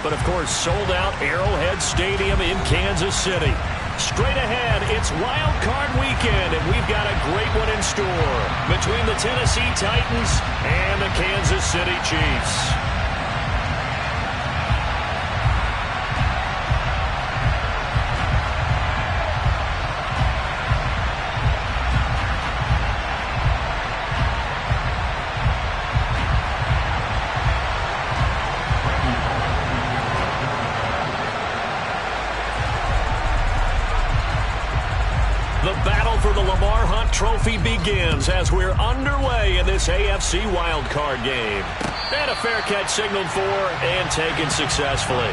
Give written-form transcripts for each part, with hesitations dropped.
but of course sold out Arrowhead Stadium in Kansas City. Straight ahead, it's Wild Card Weekend, and we've got a great one in store between the Tennessee Titans and the Kansas City Chiefs. The battle for the Lamar Hunt Trophy begins as we're underway in this AFC wildcard game. And a fair catch signaled for and taken successfully.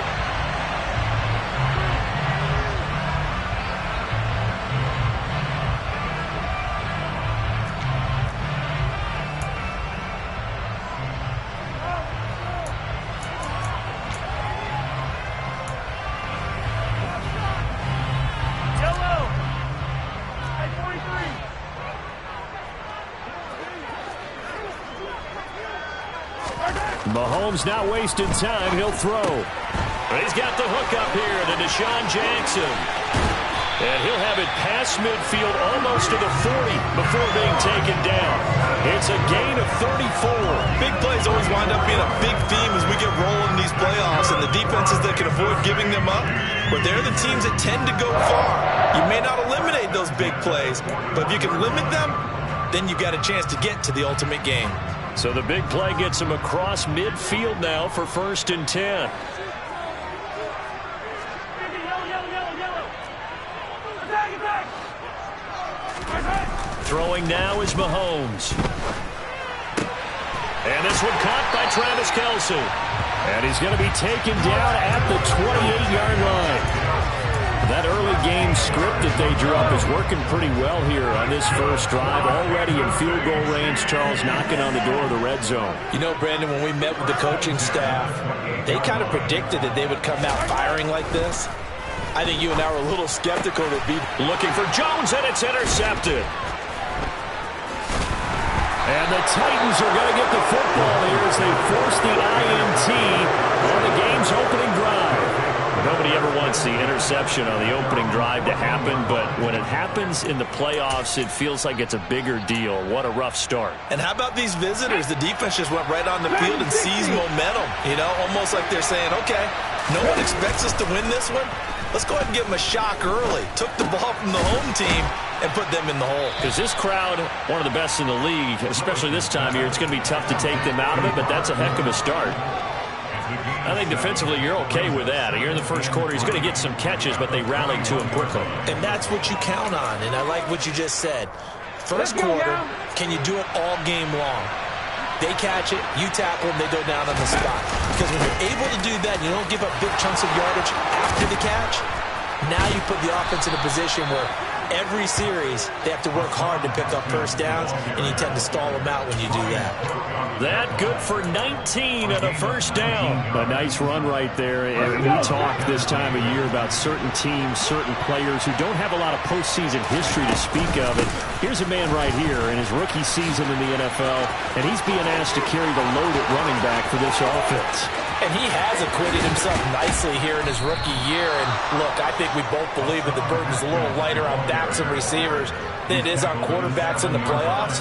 Mahomes not wasting time. He'll throw. He's got the hook up here to Deshaun Jackson. And he'll have it past midfield almost to the 40 before being taken down. It's a gain of 34. Big plays always wind up being a big theme as we get rolling in these playoffs, and the defenses that can avoid giving them up, but they're the teams that tend to go far. You may not eliminate those big plays, but if you can limit them, then you've got a chance to get to the ultimate game. So the big play gets him across midfield now for 1st and 10. Throwing now is Mahomes. And this one caught by Travis Kelce. And he's going to be taken down at the 28-yard line. That early game script that they drew up is working pretty well here on this first drive. Already in field goal range, Charles knocking on the door of the red zone. You know, Brandon, when we met with the coaching staff, they kind of predicted that they would come out firing like this. I think you and I were a little skeptical that be looking for Jones, and it's intercepted. And the Titans are going to get the football here as they force the INT on the game's opening drive. Nobody ever wants the interception on the opening drive to happen, but when it happens in the playoffs, it feels like it's a bigger deal. What a rough start. And how about these visitors? The defense just went right on the field and seized momentum. You know, almost like they're saying, okay, no one expects us to win this one. Let's go ahead and give them a shock early. Took the ball from the home team and put them in the hole. Because this crowd, one of the best in the league, especially this time of year, it's going to be tough to take them out of it, but that's a heck of a start. I think defensively you're okay with that. You're in the first quarter. He's going to get some catches, but they rallied to him quickly. And that's what you count on, and I like what you just said. First quarter, can you do it all game long? They catch it, you tackle them, they go down on the spot. Because when you're able to do that, you don't give up big chunks of yardage after the catch, now you put the offense in a position where every series they have to work hard to pick up first downs, and you tend to stall them out when you do that. That good for 19 and a first down. A nice run right there. And we talk this time of year about certain teams, certain players who don't have a lot of postseason history to speak of. And here's a man right here in his rookie season in the NFL, and he's being asked to carry the load at running back for this offense. And he has acquitted himself nicely here in his rookie year. And look, I think we both believe that the burden's a little lighter on backs and receivers than it is on quarterbacks in the playoffs.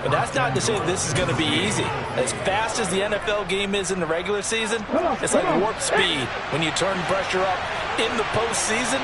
But that's not to say that this is going to be easy. As fast as the NFL game is in the regular season, it's like warp speed when you turn pressure up in the postseason.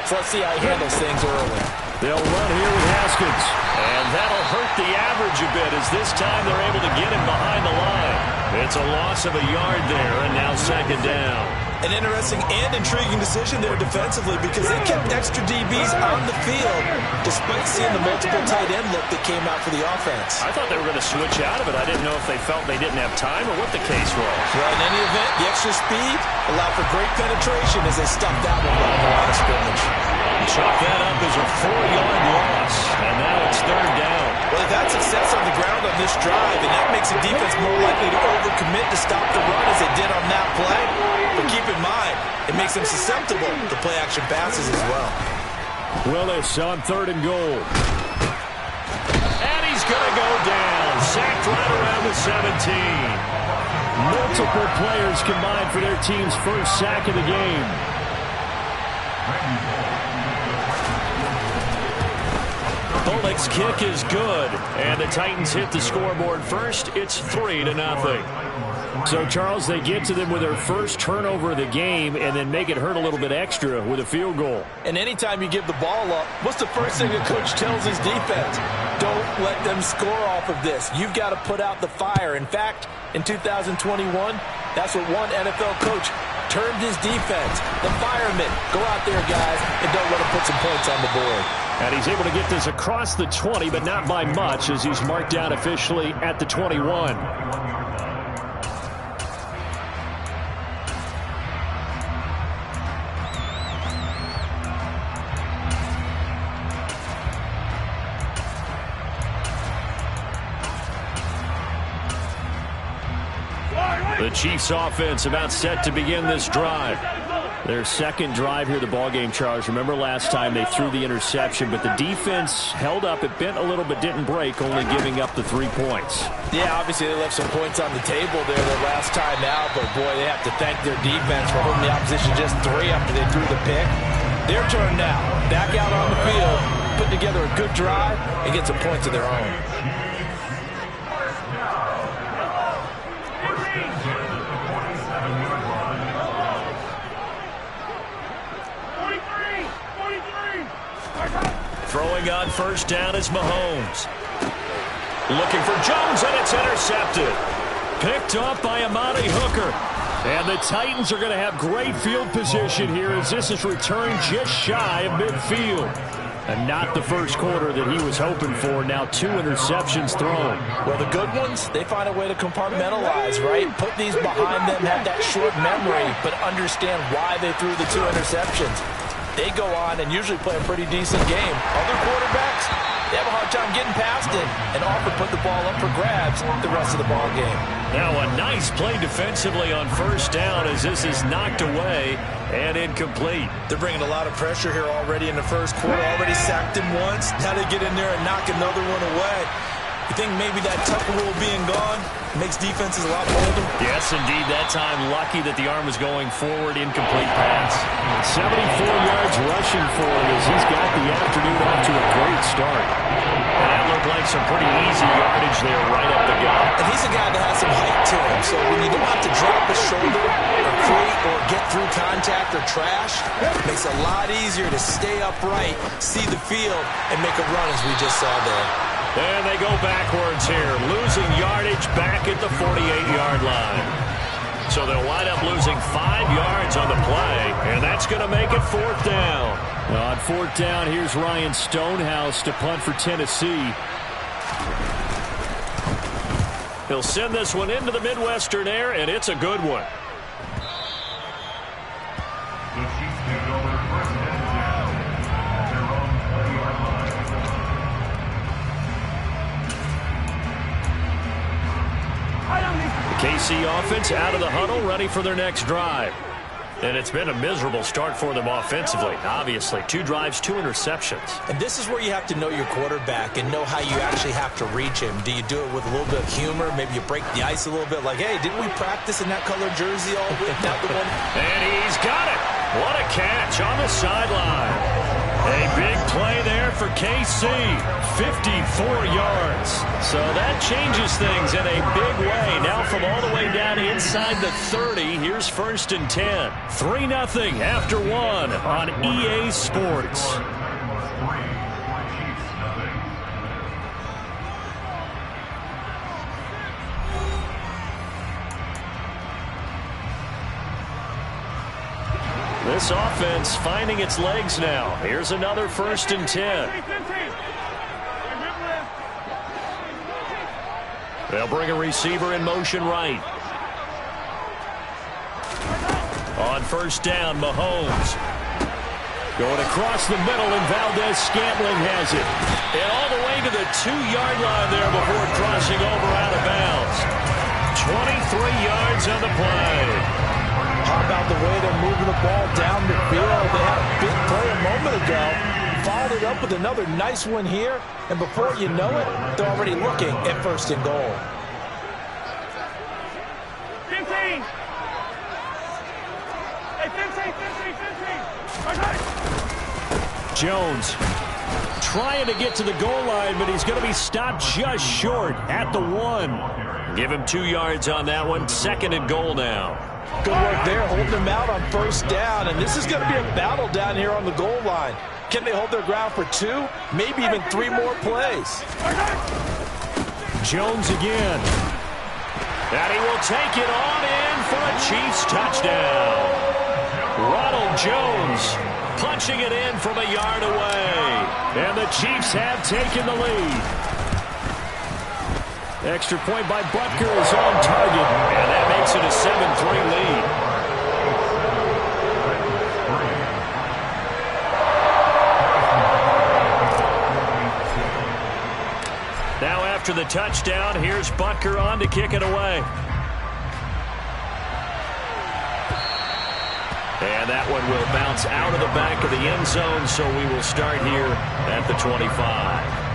So let's see how he handles things early. They'll run here with Haskins. And that'll hurt the average a bit as this time they're able to get him behind the line. It's a loss of a yard there, and now 2nd down. An interesting and intriguing decision there defensively because they kept extra DBs on the field despite seeing the multiple tight end look that came out for the offense. I thought they were going to switch out of it. I didn't know if they felt they didn't have time or what the case was. Well, in any event, the extra speed allowed for great penetration as they stuffed that one on the line of scrimmage. Chalk that up as a 4-yard loss, and now it's 3rd down. Well, they've had success on the ground on this drive, and that makes the defense more likely to overcommit to stop the run as they did on that play. But keep in mind, it makes them susceptible to play-action passes as well. Willis on 3rd and goal. And he's going to go down. Sacked right around the 17. Multiple players combined for their team's first sack of the game. Bullock's kick is good, and the Titans hit the scoreboard first. It's 3-0. So, Charles, they get to them with their first turnover of the game and then make it hurt a little bit extra with a field goal. And anytime you give the ball up, what's the first thing a coach tells his defense? Don't let them score off of this. You've got to put out the fire. In fact, in 2021, that's what one NFL coach termed his defense. The firemen. Go out there, guys, and don't let them put some points on the board. And he's able to get this across the 20, but not by much, as he's marked down officially at the 21. The Chiefs offense about set to begin this drive. Their second drive here, the ballgame, Charles. Remember last time they threw the interception, but the defense held up. It bent a little but didn't break, only giving up the 3 points. Yeah, obviously they left some points on the table there their last time out, but boy, they have to thank their defense for holding the opposition just 3 after they threw the pick. Their turn now. Back out on the field, put together a good drive, and get some points of their own. Throwing on first down is Mahomes. Looking for Jones, and it's intercepted. Picked off by Amani Hooker. And the Titans are going to have great field position here as this is returned just shy of midfield. And not the first quarter that he was hoping for. Now 2 interceptions thrown. Well, the good ones, they find a way to compartmentalize, right? Put these behind them, have that short memory, but understand why they threw the 2 interceptions. They go on and usually play a pretty decent game. Other quarterbacks, they have a hard time getting past it and often put the ball up for grabs the rest of the ball game. Now a nice play defensively on first down as this is knocked away and incomplete. They're bringing a lot of pressure here already in the first quarter. Already sacked him once. Now they get in there and knock another one away. You think maybe that Tucker rule being gone makes defenses a lot bolder? Yes, indeed. That time, lucky that the arm was going forward. Incomplete pass. 74 yards rushing for him as he's got the afternoon off to a great start. And that looked like some pretty easy yardage there right up the gut. And he's a guy that has some height to him. So when you don't have to drop a shoulder or create or get through contact or trash, it makes it a lot easier to stay upright, see the field, and make a run as we just saw there. And they go backwards here, losing yardage back at the 48-yard line. So they'll wind up losing 5 yards on the play, and that's going to make it 4th down. On 4th down, here's Ryan Stonehouse to punt for Tennessee. He'll send this one into the Midwestern air, and it's a good one. KC offense out of the huddle, ready for their next drive. And it's been a miserable start for them offensively. Obviously, 2 drives, 2 interceptions. And this is where you have to know your quarterback and know how you actually have to reach him. Do you do it with a little bit of humor? Maybe you break the ice a little bit like, hey, didn't we practice in that color jersey all week? Not the one. And he's got it. What a catch on the sideline. A big play there for KC. 54 yards. So that changes things in a big way. Now from all the way down inside the 30, here's 1st and 10. 3-0 after 1 on EA Sports. This offense finding its legs now. Here's another 1st and 10. They'll bring a receiver in motion right. On 1st down, Mahomes. Going across the middle, and Valdez-Scantling has it. And all the way to the 2-yard line there before crossing over out of bounds. 23 yards on the play. How about the way they're moving the ball down the field? They had a big play a moment ago. Followed it up with another nice one here. And before you know it, they're already looking at 1st and goal. Jones trying to get to the goal line, but he's going to be stopped just short at the 1. Give him 2 yards on that one. 2nd and goal now. Good work there, holding them out on 1st down, and this is going to be a battle down here on the goal line. Can they hold their ground for 2, maybe even 3 more plays? Jones again. And he will take it on in for a Chiefs touchdown. Ronald Jones punching it in from a yard away. And the Chiefs have taken the lead. Extra point by Butker is on target. And that makes it a 7-3 lead. Now after the touchdown, here's Butker on to kick it away. And that one will bounce out of the back of the end zone, so we will start here at the 25.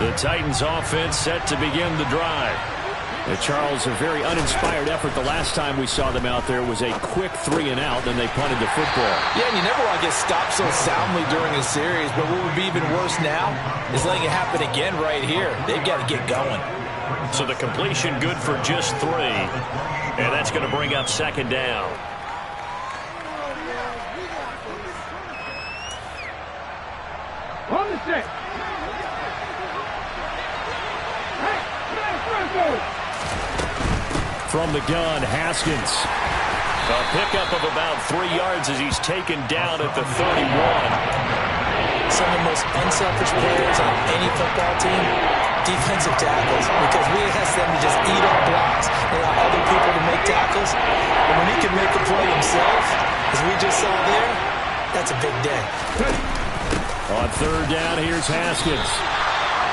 The Titans offense set to begin the drive. Charles, a very uninspired effort the last time we saw them out there was a quick 3-and-out, then they punted the football. Yeah, and you never want to get stopped so soundly during a series, but what would be even worse now is letting it happen again right here. They've got to get going. So the completion good for just 3, and that's going to bring up 2nd down. On the stick. From the gun, Haskins. A pickup of about 3 yards as he's taken down at the 31. Some of the most unselfish players on any football team, defensive tackles, because we ask them to just eat our blocks and allow other people to make tackles. And when he can make a play himself, as we just saw there, that's a big day. On 3rd down, here's Haskins.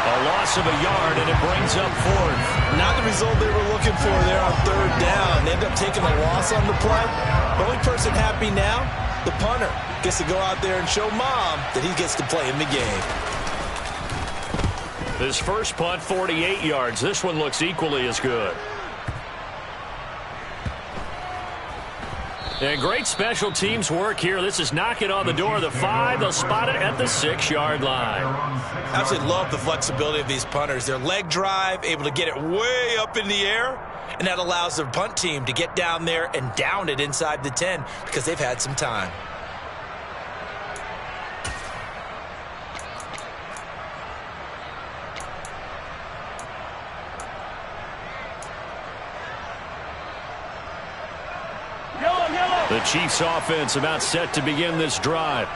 A loss of a yard, and it brings up 4th. Not the result they were looking for there on 3rd down. They end up taking a loss on the play. The only person happy now, the punter, gets to go out there and show Mom that he gets to play in the game. His first punt, 48 yards. This one looks equally as good. And great special teams work here. This is knocking on the door of the 5. They'll spot it at the 6-yard line. Absolutely love the flexibility of these punters. Their leg drive, able to get it way up in the air, and that allows their punt team to get down there and down it inside the 10 because they've had some time. The Chiefs offense about set to begin this drive.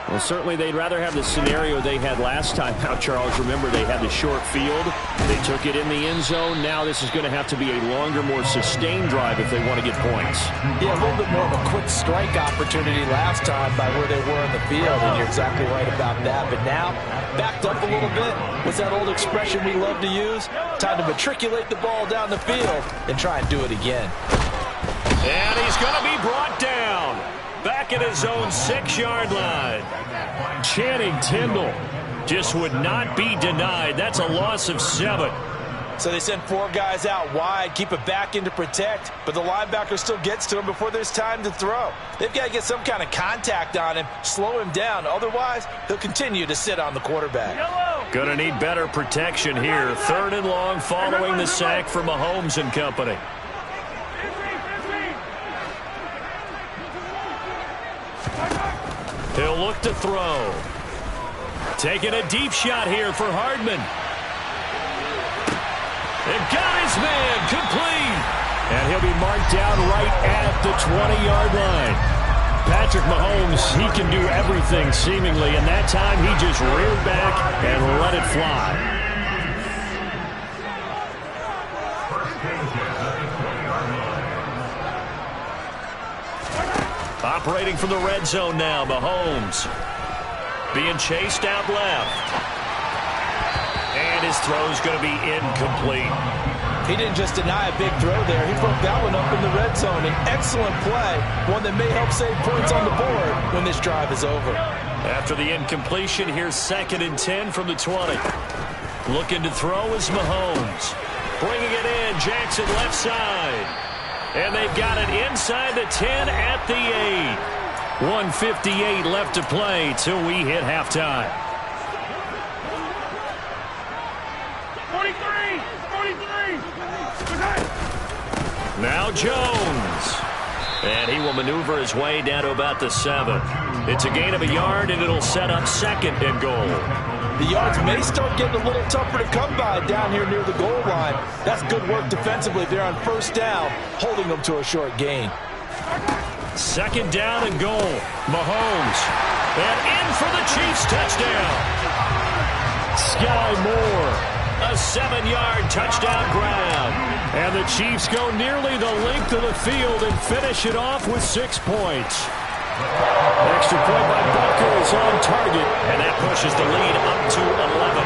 Well, certainly they'd rather have the scenario they had last time out, Charles. Remember, they had the short field. They took it in the end zone. Now this is going to have to be a longer, more sustained drive if they want to get points. Yeah, a little bit more of a quick strike opportunity last time by where they were in the field, and you're exactly right about that. But now, backed up a little bit. What's that old expression we love to use? Time to matriculate the ball down the field and try and do it again. And he's going to be brought down. Back at his own 6-yard line. Channing Tindall just would not be denied. That's a loss of 7. So they send 4 guys out wide, keep it back in to protect, but the linebacker still gets to him before there's time to throw. They've got to get some kind of contact on him, slow him down. Otherwise, he'll continue to sit on the quarterback. Going to need better protection here. 3rd and long following the sack from Mahomes and company. He'll look to throw. Taking a deep shot here for Hardman. And got his man complete. And he'll be marked down right at the 20-yard line. Patrick Mahomes, he can do everything seemingly, and that time he just reared back and let it fly. Operating from the red zone now, Mahomes. Being chased out left. And his throw's going to be incomplete. He didn't just deny a big throw there. He broke that one up in the red zone. An excellent play, one that may help save points on the board when this drive is over. After the incompletion, here's 2nd and 10 from the 20. Looking to throw is Mahomes. Bringing it in, Jackson left side. And they've got it inside the 10 at the 8. 1:58 left to play till we hit halftime. 43! 43! Now Jones. And he will maneuver his way down to about the 7. It's a gain of a yard, and it'll set up 2nd and goal. The yards may start getting a little tougher to come by down here near the goal line. That's good work defensively there on 1st down, holding them to a short gain. 2nd down and goal. Mahomes. And in for the Chiefs touchdown. Sky Moore. A 7-yard touchdown grab. And the Chiefs go nearly the length of the field and finish it off with 6 points. Extra point by Butker is on target, and that pushes the lead up to 11.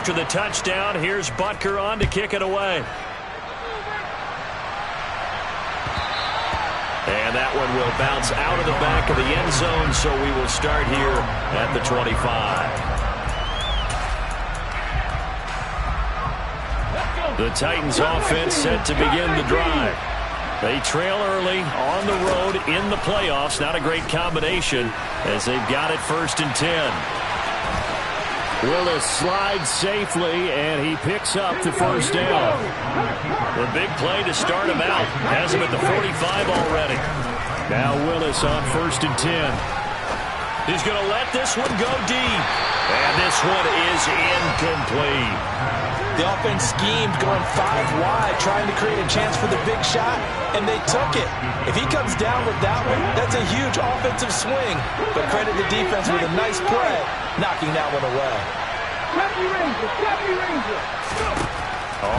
After the touchdown, here's Butker on to kick it away. And that one will bounce out of the back of the end zone, so we will start here at the 25. The Titans offense set to begin the drive. They trail early on the road in the playoffs. Not a great combination as they've got it 1st and 10. Willis slides safely, and he picks up the 1st down. The big play to start him out. Has him at the 45 already. Now Willis on 1st and 10. He's going to let this one go deep. And this one is incomplete. The offense schemed going 5 wide, trying to create a chance for the big shot, and they took it. If he comes down with that one, that's a huge offensive swing. But credit the defense with a nice play, knocking that one away.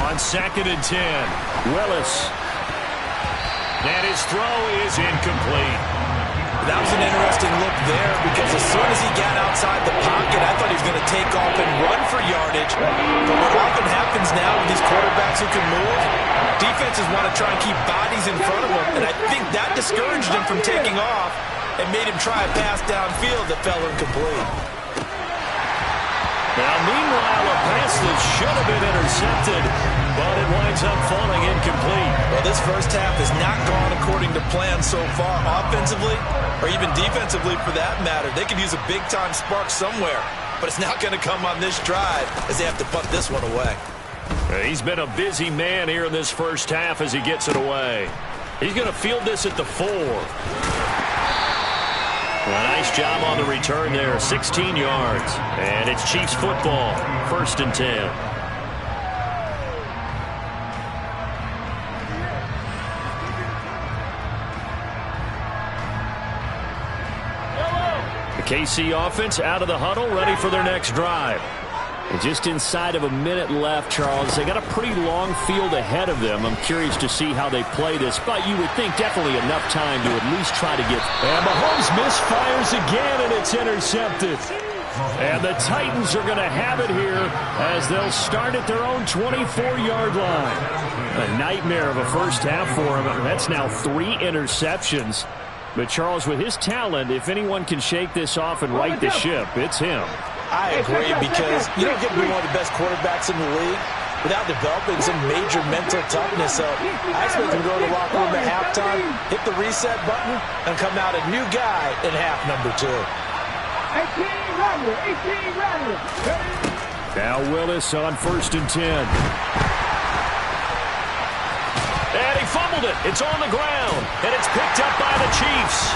On 2nd and 10, Willis. And his throw is incomplete. That was an interesting look there because as soon as he got outside the pocket, I thought he was going to take off and run for yardage. But what often happens now with these quarterbacks who can move, defenses want to try and keep bodies in front of them, and I think that discouraged him from taking off and made him try a pass downfield that fell incomplete. Now, meanwhile, a pass that should have been intercepted, but it winds up falling incomplete. Well, this first half has not gone according to plan so far, offensively or even defensively for that matter. They could use a big-time spark somewhere, but it's not going to come on this drive as they have to punt this one away. He's been a busy man here in this first half as he gets it away. He's going to field this at the 4. A nice job on the return there, 16 yards. And it's Chiefs football, 1st and 10. The KC offense out of the huddle, ready for their next drive. And just inside of a minute left, Charles. They got a pretty long field ahead of them. I'm curious to see how they play this, but you would think definitely enough time to at least try to get. And Mahomes misfires again, and it's intercepted. And the Titans are going to have it here as they'll start at their own 24-yard line. A nightmare of a first half for him. That's now 3 interceptions. But, Charles, with his talent, if anyone can shake this off and right the ship, it's him. I agree, because you don't get to be one of the best quarterbacks in the league without developing some major mental toughness. So I expect him to go to the locker room at halftime, hit the reset button, and come out a new guy in half number 2. 18 Rattler. Now Willis on 1st and 10. And he fumbled it. It's on the ground, and it's picked up by the Chiefs.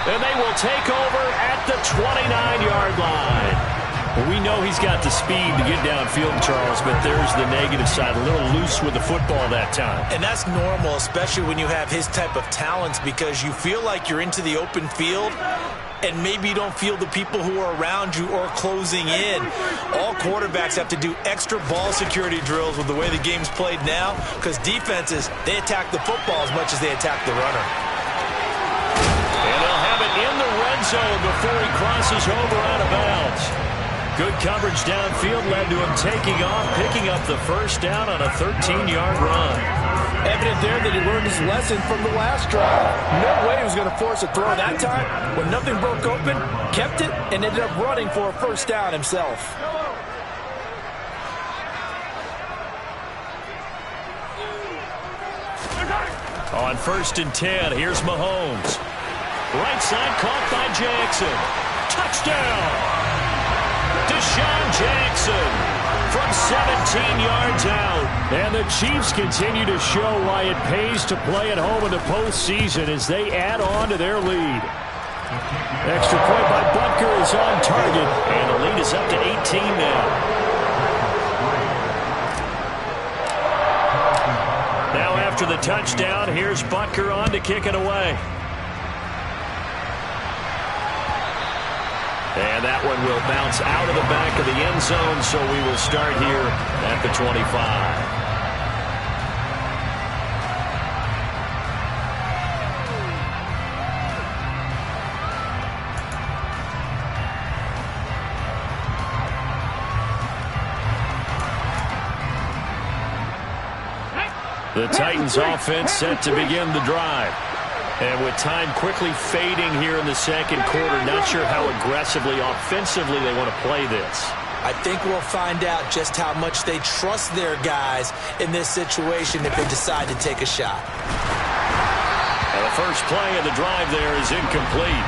And they will take over at the 29-yard line. Well, we know he's got the speed to get downfield, Charles, but there's the negative side. A little loose with the football that time. And that's normal, especially when you have his type of talents, because you feel like you're into the open field, and maybe you don't feel the people who are around you or closing in. All quarterbacks have to do extra ball security drills with the way the game's played now, because defenses, they attack the football as much as they attack the runner. And they'll have it in the red zone before he crosses over out of bounds. Good coverage downfield led to him taking off, picking up the first down on a 13-yard run. Evident there that he learned his lesson from the last drive. No way he was going to force a throw that time. When nothing broke open, kept it, and ended up running for a first down himself. On 1st and 10, here's Mahomes. Right side caught by Jackson. Touchdown! Deshaun Jackson from 17 yards out. And the Chiefs continue to show why it pays to play at home in the postseason as they add on to their lead. Extra point by Butker is on target, and the lead is up to 18 now. Now after the touchdown, here's Butker on to kick it away. And that one will bounce out of the back of the end zone, so we will start here at the 25. The Titans offense set to begin the drive. And with time quickly fading here in the second quarter, not sure how aggressively, offensively they want to play this. I think we'll find out just how much they trust their guys in this situation if they decide to take a shot. And the first play of the drive there is incomplete.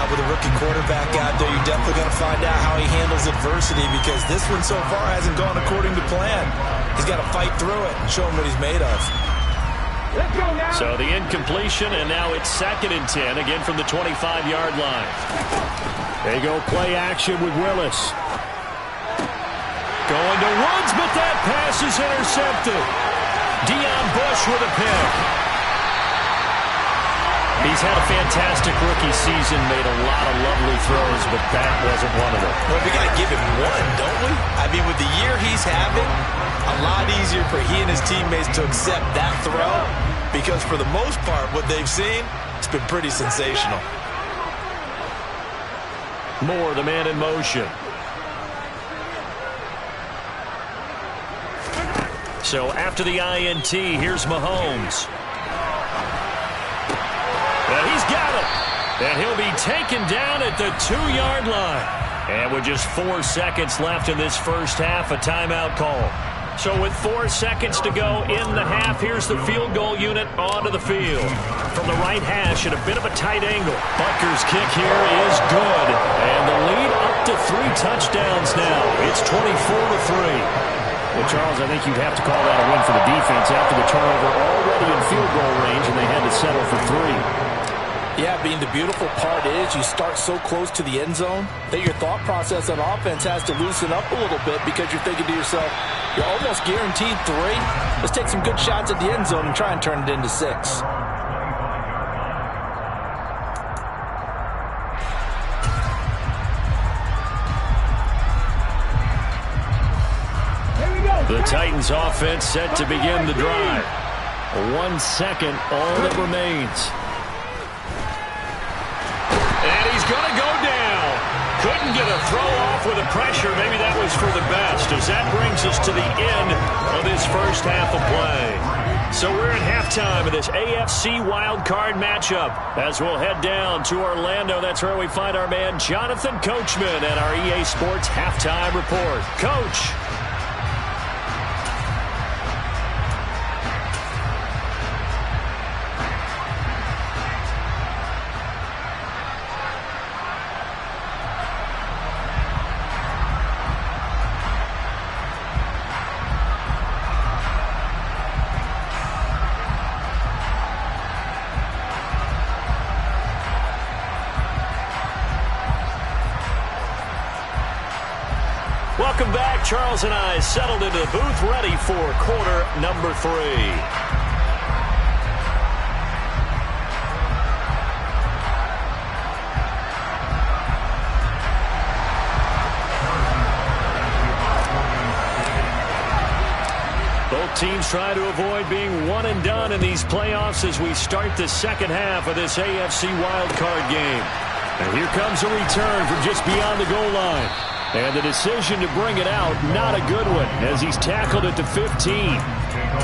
With a rookie quarterback out there, you're definitely going to find out how he handles adversity, because this one so far hasn't gone according to plan. He's got to fight through it and show him what he's made of. Let's go now. So the incompletion, and now it's 2nd and 10, again from the 25-yard line. They go play action with Willis. Going to Woods, but that pass is intercepted. Deion Bush with a pick. He's had a fantastic rookie season, made a lot of lovely throws, but that wasn't one of them. Well, we got to give him one, don't we? I mean, with the year he's having, a lot easier for he and his teammates to accept that throw, because for the most part, what they've seen, it's been pretty sensational. Moore, the man in motion. So after the INT, here's Mahomes. And he's got it. And he'll be taken down at the 2-yard line. And with just 4 seconds left in this first half, a timeout call. So with 4 seconds to go in the half, here's the field goal unit onto the field. From the right hash at a bit of a tight angle. Butker's kick here is good. And the lead up to 3 touchdowns now. It's 24-3. Well, Charles, I think you'd have to call that a win for the defense after the turnover, already in field goal range, and they had to settle for 3. Yeah, being the beautiful part is you start so close to the end zone that your thought process on offense has to loosen up a little bit, because you're thinking to yourself, you're almost guaranteed 3. Let's take some good shots at the end zone and try and turn it into 6. The Titans offense set to begin the drive. 1 second, all that remains. And he's going to go down. Couldn't get a throw off with the pressure. Maybe that was for the best, as that brings us to the end of this first half of play. So we're at halftime of this AFC wildcard matchup. As we'll head down to Orlando, that's where we find our man Jonathan Coachman at our EA Sports Halftime Report. Coach. Welcome back. Charles and I settled into the booth, ready for quarter number 3. teams try to avoid being one and done in these playoffs as we start the second half of this AFC wildcard game. And here comes a return from just beyond the goal line. And the decision to bring it out, not a good one, as he's tackled at the 15.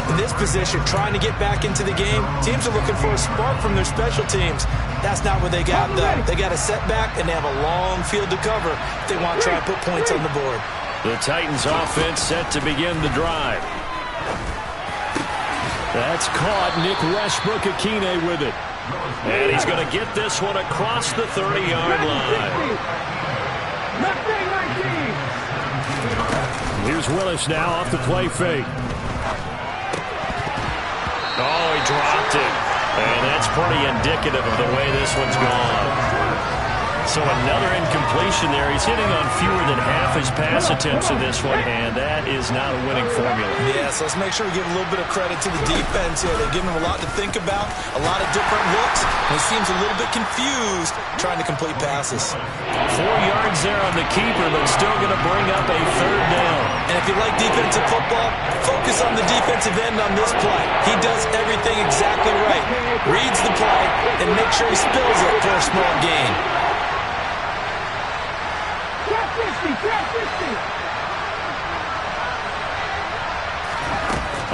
In this position, trying to get back into the game, teams are looking for a spark from their special teams. That's not what they got, though. They got a setback, and they have a long field to cover if they want to try and put points on the board. The Titans offense set to begin the drive. That's caught. Nick Westbrook-Akine with it. And he's going to get this one across the 30-yard line. Here's Willis now off the play fake. Oh, he dropped it. And that's pretty indicative of the way this one's gone. So another incompletion there. He's hitting on fewer than half his pass attempts in this one, and that is not a winning formula. Yes, let's make sure we give a little bit of credit to the defense here. They're giving him a lot to think about, a lot of different looks, and he seems a little bit confused trying to complete passes. 4 yards there on the keeper, but still going to bring up a third down. And if you like defensive football, focus on the defensive end on this play. He does everything exactly right. Reads the play and makes sure he spills it for a small gain.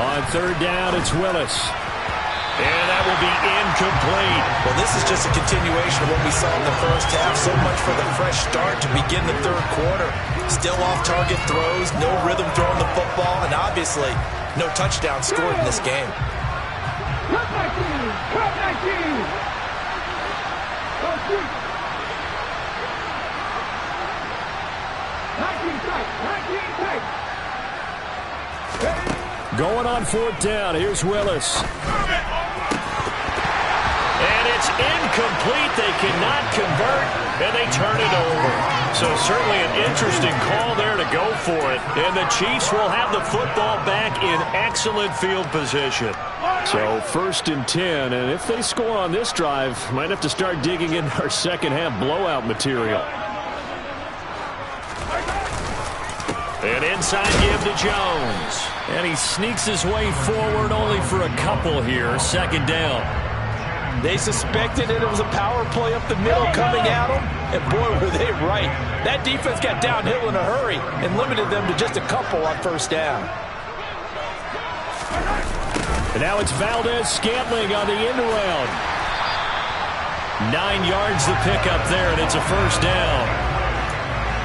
On third down, it's Willis. And that will be incomplete. Well, this is just a continuation of what we saw in the first half. So much for the fresh start to begin the third quarter. Still off-target throws, no rhythm throwing the football, and obviously no touchdown scored in this game. Going on fourth down, here's Willis. And it's incomplete. They cannot convert, and they turn it over. So certainly an interesting call there to go for it. And the Chiefs will have the football back in excellent field position. So 1st and 10, and if they score on this drive, might have to start digging in our second half blowout material. An inside give to Jones. And he sneaks his way forward only for a couple here. Second down. They suspected that it was a power play up the middle coming at them, and boy, were they right. That defense got downhill in a hurry and limited them to just a couple on first down. And now it's Valdez-Scantling on the end around. 9 yards the pickup there, and it's a first down.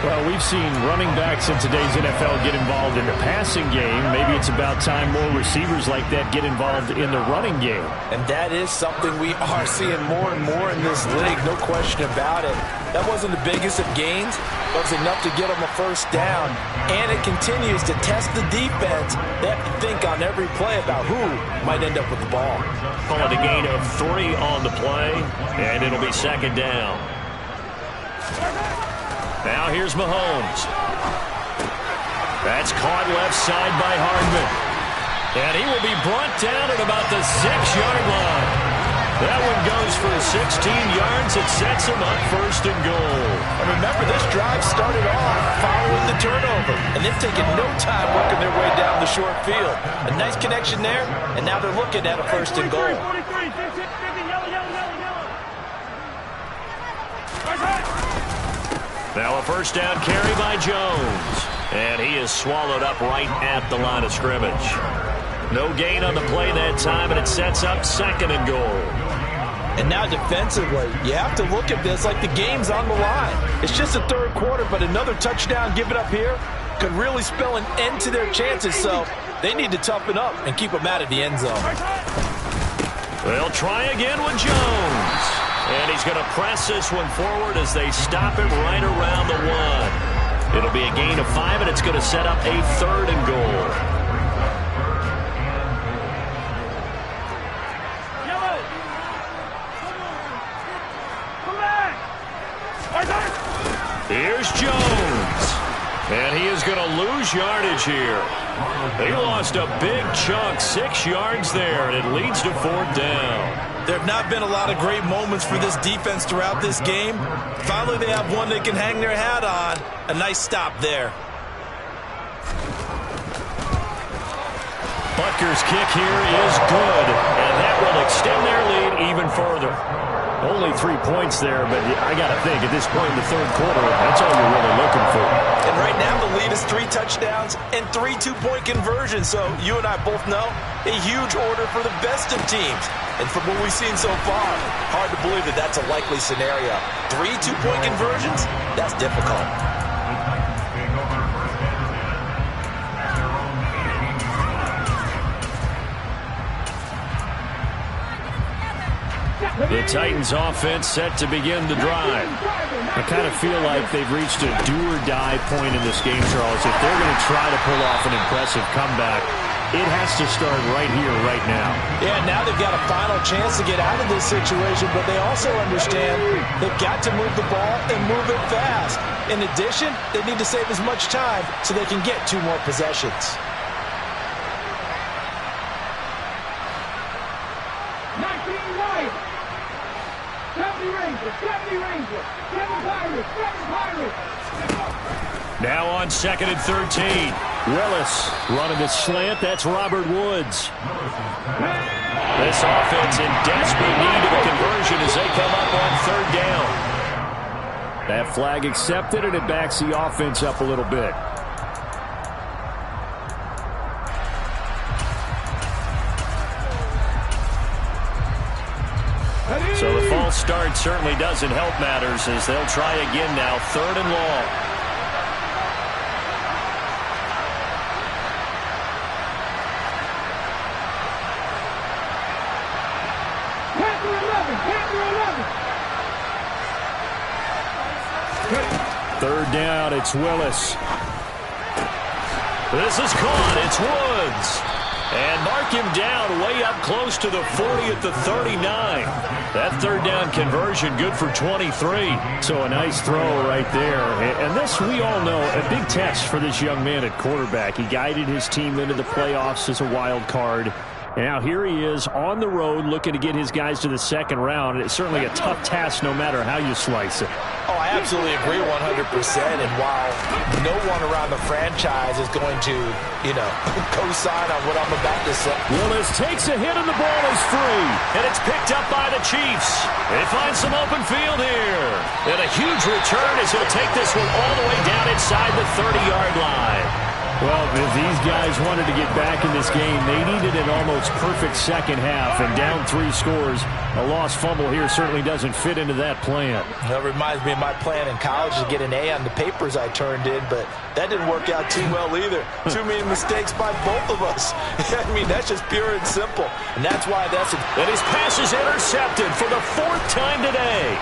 Well, we've seen running backs in today's NFL get involved in the passing game. Maybe it's about time more receivers like that get involved in the running game. And that is something we are seeing more and more in this league, no question about it. That wasn't the biggest of gains, but it was enough to get them a first down. And it continues to test the defense. They have to think on every play about who might end up with the ball. Call it a gain of 3 on the play, and it'll be second down. Now here's Mahomes. That's caught left side by Hardman. And he will be brought down at about the 6-yard line. That one goes for 16 yards. It sets him up 1st and goal. And remember, this drive started off following the turnover. And they've taken no time working their way down the short field. A nice connection there, and now they're looking at a 1st and goal. Now a first down carry by Jones. And he is swallowed up right at the line of scrimmage. No gain on the play that time, and it sets up 2nd and goal. And now defensively, you have to look at this like the game's on the line. It's just the third quarter, but another touchdown given up here could really spell an end to their chances. So they need to toughen up and keep them out of the end zone. They'll try again with Jones. And he's going to press this one forward as they stop him right around the 1. It'll be a gain of 5, and it's going to set up a 3rd and goal. Here's Jones. And he is going to lose yardage here. They lost a big chunk, 6 yards there, and it leads to 4th down. There have not been a lot of great moments for this defense throughout this game. Finally, they have one they can hang their hat on. A nice stop there. Butker's kick here is good, and that will extend their lead even further. Only 3 points there, but I got to think at this point in the third quarter, that's all you're really looking for. And right now the lead is 3 touchdowns and 3 two-point conversions. So you and I both know a huge order for the best of teams. And from what we've seen so far, hard to believe that that's a likely scenario. 3 two-point conversions? That's difficult. The Titans offense set to begin the drive. I kind of feel like they've reached a do-or-die point in this game, Charles. If they're going to try to pull off an impressive comeback, it has to start right here, right now. Yeah, now they've got a final chance to get out of this situation, but they also understand they've got to move the ball and move it fast. In addition, they need to save as much time so they can get 2 more possessions. 19 Lions. 70 Rangers. 70 Rangers. 7 Pirates. 7 Pirates. Now on 2nd and 13. Willis running the slant. That's Robert Woods. This offense in desperate need of a conversion as they come up on 3rd down. That flag accepted, and it backs the offense up a little bit. So the false start certainly doesn't help matters as they'll try again now, 3rd and long. Third down, it's Willis. This is caught, it's Woods. And mark him down way up close to the 40 at the 39. That 3rd down conversion good for 23. So a nice throw right there. And this, we all know, a big test for this young man at quarterback. He guided his team into the playoffs as a wild card. And now here he is on the road looking to get his guys to the 2nd round. It's certainly a tough task no matter how you slice it. Oh, I absolutely agree 100%. And while no one around the franchise is going to, co-sign on what I'm about to say. Willis takes a hit and the ball is free. And it's picked up by the Chiefs. They find some open field here. And a huge return as he'll take this one all the way down inside the 30-yard line. Well, if these guys wanted to get back in this game, they needed an almost perfect second half, and down 3 scores. A lost fumble here certainly doesn't fit into that plan. That reminds me of my plan in college to get an A on the papers I turned in, but that didn't work out too well either. Too many mistakes by both of us. I mean, that's just pure and simple, and that's why that's it. And his pass is intercepted for the 4th time today.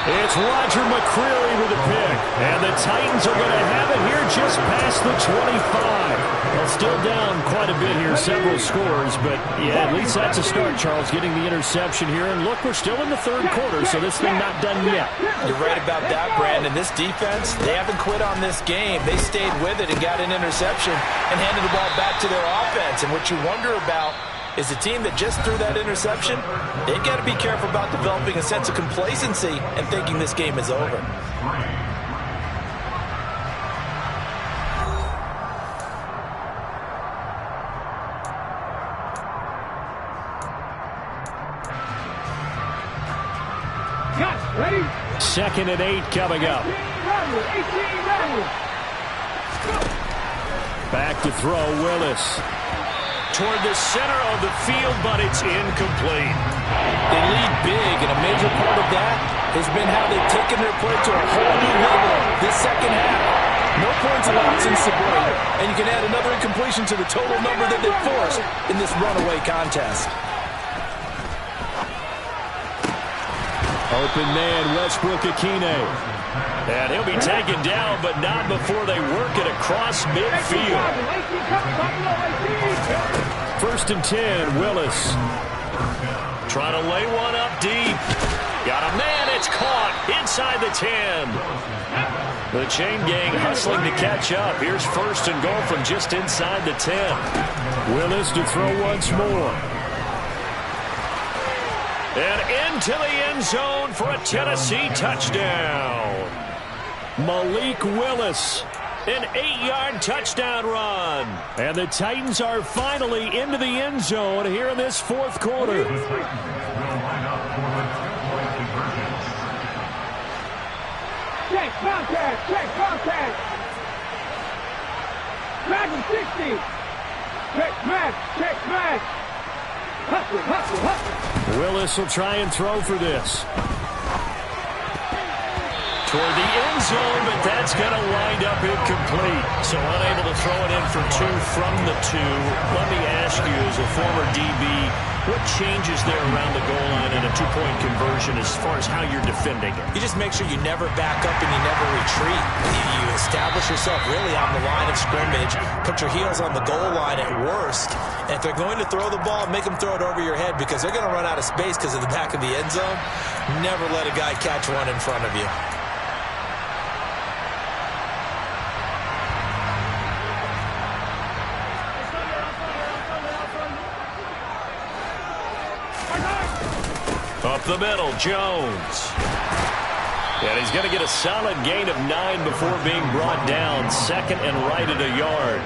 It's Roger McCreary with a pick. And the Titans are going to have it here just past the 25. Well, still down quite a bit here, several scores. But, yeah, at least that's a start, Charles, getting the interception here. And, look, we're still in the 3rd quarter, so this thing not done yet. You're right about that, Brandon. This defense, they haven't quit on this game. They stayed with it and got an interception and handed the ball back to their offense. And what you wonder about is a team that just threw that interception, they've got to be careful about developing a sense of complacency and thinking this game is over. Ready? 2nd and 8 coming up. 18 Back to throw, Willis. Toward the center of the field, but it's incomplete. They lead big, and a major part of that has been how they've taken their play to a whole new level this second half. No points allowed since the break, and you can add another incompletion to the total number that they've forced in this runaway contest. Open man, Westbrook-Ikhine. And he'll be taken down, but not before they work it across midfield. 1st and 10, Willis. Trying to lay one up deep. Got a man, it's caught inside the 10. The chain gang hustling to catch up. Here's 1st and goal from just inside the 10. Willis to throw once more. And into the end zone for a Tennessee touchdown. Malik Willis An 8-yard touchdown run. And the Titans are finally into the end zone here in this fourth quarter. Check contact. Check contact. Dragon 60. Check smash. Check smash. Hustle, hustle, hustle. Willis will try and throw for this. Toward the end zone, but that's going to wind up incomplete. So unable to throw it in for 2 from the 2. Let me ask you, as a former DB, what changes there around the goal line in a 2-point conversion as far as how you're defending it? You just make sure you never back up and you never retreat. You establish yourself really on the line of scrimmage, put your heels on the goal line at worst, and if they're going to throw the ball, make them throw it over your head because they're going to run out of space because of the back of the end zone. Never let a guy catch one in front of you. Up the middle, Jones. And he's going to get a solid gain of 9 before being brought down. Second and right at a yard.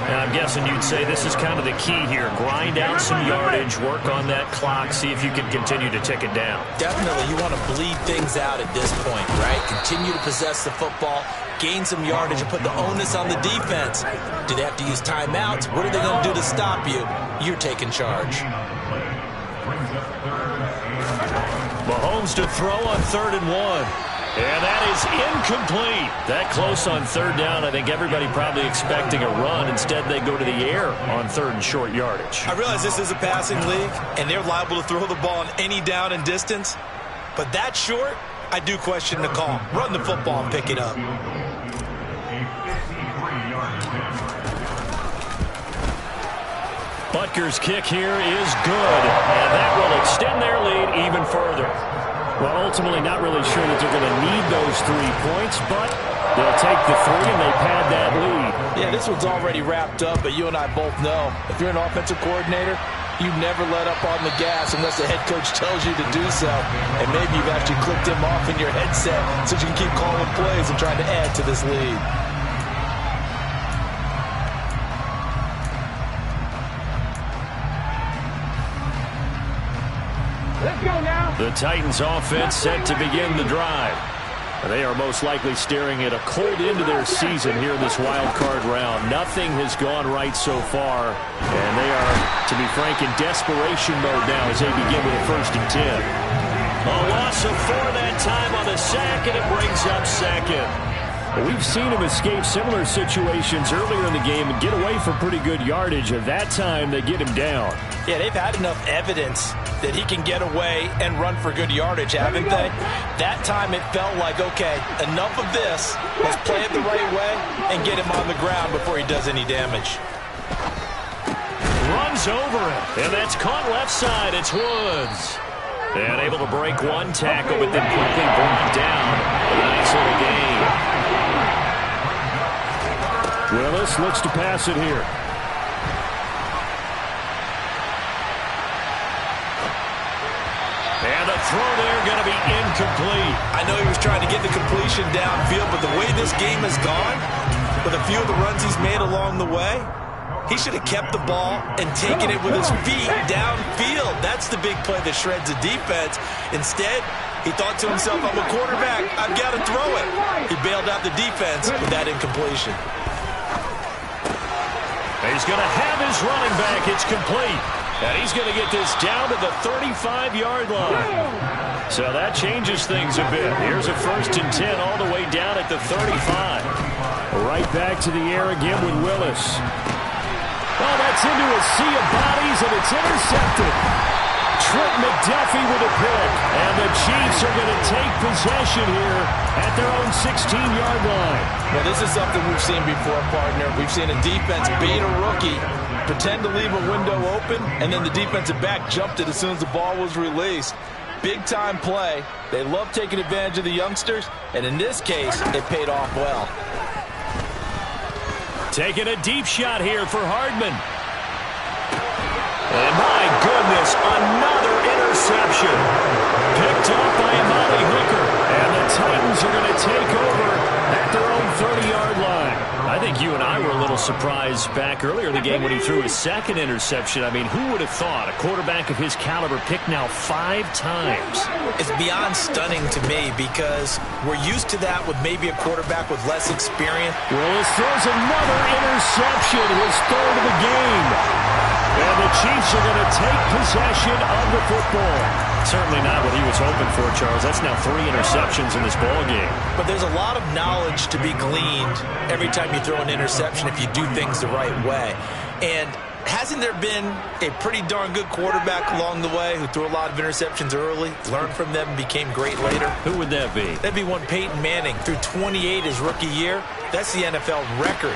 And I'm guessing you'd say this is kind of the key here. Grind out some yardage, work on that clock, see if you can continue to tick it down. Definitely, you want to bleed things out at this point, right? Continue to possess the football, gain some yardage, and put the onus on the defense. Do they have to use timeouts? What are they going to do to stop you? You're taking charge. Mahomes to throw on 3rd and 1. And that is incomplete. That close on 3rd down. I think everybody probably expecting a run. Instead, they go to the air on 3rd and short yardage. I realize this is a passing league, and they're liable to throw the ball on any down and distance. But that short, I do question the call. Run the football and pick it up. Butker's kick here is good, and that will extend their lead even further. Well, ultimately, not really sure that they're going to need those 3 points, but they'll take the 3 and they pad that lead. Yeah, this one's already wrapped up, but you and I both know if you're an offensive coordinator, you never let up on the gas unless the head coach tells you to do so. And maybe you've actually clicked him off in your headset so you can keep calling plays and trying to add to this lead. Let's go now. The Titans offense set to begin the drive. They are most likely staring at a cold end to their season here in this wild card round. Nothing has gone right so far, and they are, to be frank, in desperation mode now as they begin with a 1st and 10. A loss of 4 that time on the sack, and it brings up 2nd. We've seen him escape similar situations earlier in the game and get away for pretty good yardage. At that time, they get him down. Yeah, they've had enough evidence that he can get away and run for good yardage, haven't they? That time it felt like, okay, enough of this. Let's play it the right way and get him on the ground before he does any damage. Runs over it, and that's caught left side. It's Woods. And able to break one tackle, but then quickly brought down. A nice little gain. Willis looks to pass it here. And the throw there going to be incomplete. I know he was trying to get the completion downfield, but the way this game has gone, with a few of the runs he's made along the way, he should have kept the ball and taken it with his feet downfield. That's the big play that shreds the defense. Instead, he thought to himself, I'm a quarterback, I've got to throw it. He bailed out the defense with that incompletion. He's going to have his running back. It's complete. And he's going to get this down to the 35-yard line. So that changes things a bit. Here's a 1st and 10 all the way down at the 35. Right back to the air again with Willis. Oh, that's into a sea of bodies, and it's intercepted. Trent McDuffie with a pick. And the Chiefs are going to take possession here at their own 16-yard line. Well, this is something we've seen before, partner. We've seen a defense beat a rookie, pretend to leave a window open, and then the defensive back jumped it as soon as the ball was released. Big-time play. They love taking advantage of the youngsters, and in this case, it paid off well. Taking a deep shot here for Hardman. And my goodness, another interception. Picked up by Amari Hooker. And the Titans are going to take over at their own 30-yard line. think you and I were a little surprised back earlier in the game when he threw his second interception. I mean, who would have thought a quarterback of his caliber picked now 5 times? It's beyond stunning to me because we're used to that with maybe a quarterback with less experience. Willis throws another interception, his third of the game. And the Chiefs are going to take possession of the football. Certainly not what he was hoping for, Charles. That's now 3 interceptions in this ball game. But there's a lot of knowledge to be gleaned every time you throw an interception if you do things the right way. And hasn't there been a pretty darn good quarterback along the way who threw a lot of interceptions early, learned from them, and became great later? Who would that be? That'd be one Peyton Manning. Threw 28 his rookie year. That's the NFL record.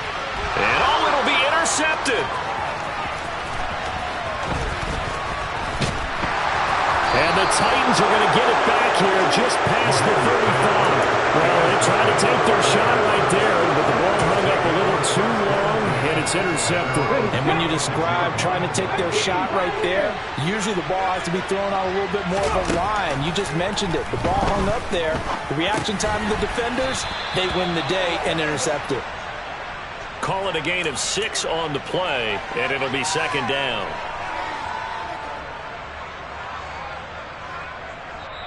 And it'll be intercepted. And the Titans are going to get it back here just past the 35. Well, they tried to take their shot right there, but the ball hung up a little too long, and it's intercepted. And when you describe trying to take their shot right there, usually the ball has to be thrown out a little bit more of a line. You just mentioned it. The ball hung up there. The reaction time of the defenders, they win the day and intercept it. Call it a gain of 6 on the play, and it'll be second down.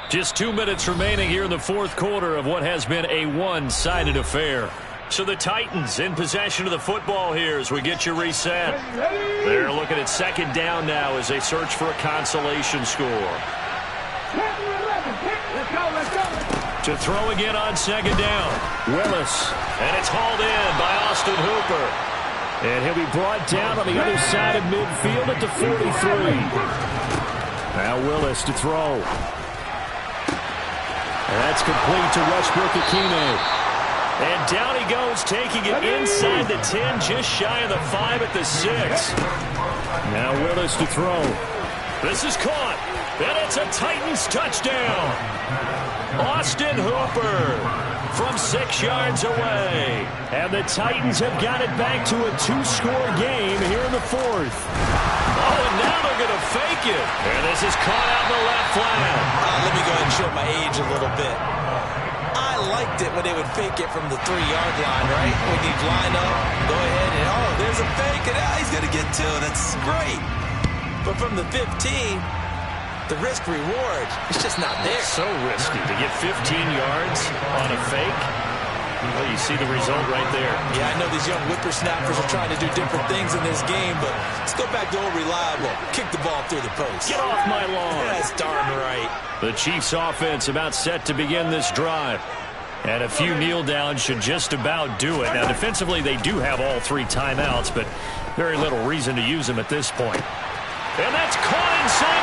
Just 2 minutes remaining here in the fourth quarter of what has been a one-sided affair. So the Titans in possession of the football here as we get you reset. They're looking at second down now as they search for a consolation score. To throw again on second down. Willis. And it's hauled in by Austin Hooper. And he'll be brought down on the other side of midfield at the 43. Now Willis to throw. And that's complete to Westbrook-Ikhine. And down he goes, taking it inside the 10, just shy of the 5 at the 6. Now Willis to throw. This is caught. And it's a Titans touchdown. Austin Hooper from 6 yards away. And the Titans have got it back to a 2-score game here in the fourth. Oh, and now they're going to fake it. And this is caught out in the left flat. Let me go ahead and show my age a little bit. I liked it when they would fake it from the 3-yard line, right? When you line up, go ahead and, oh, there's a fake, and he's going to get 2. That's great. But from the 15, the risk-reward, it's just not there. So risky to get 15 yards on a fake. Well, you see the result right there. Yeah, I know these young whippersnappers are trying to do different things in this game, but let's go back to old reliable. Kick the ball through the post. Get off my lawn. Yeah, that's darn right. The Chiefs offense about set to begin this drive. And a few kneel downs should just about do it. Now, defensively, they do have all 3 timeouts, but very little reason to use them at this point. And that's caught inside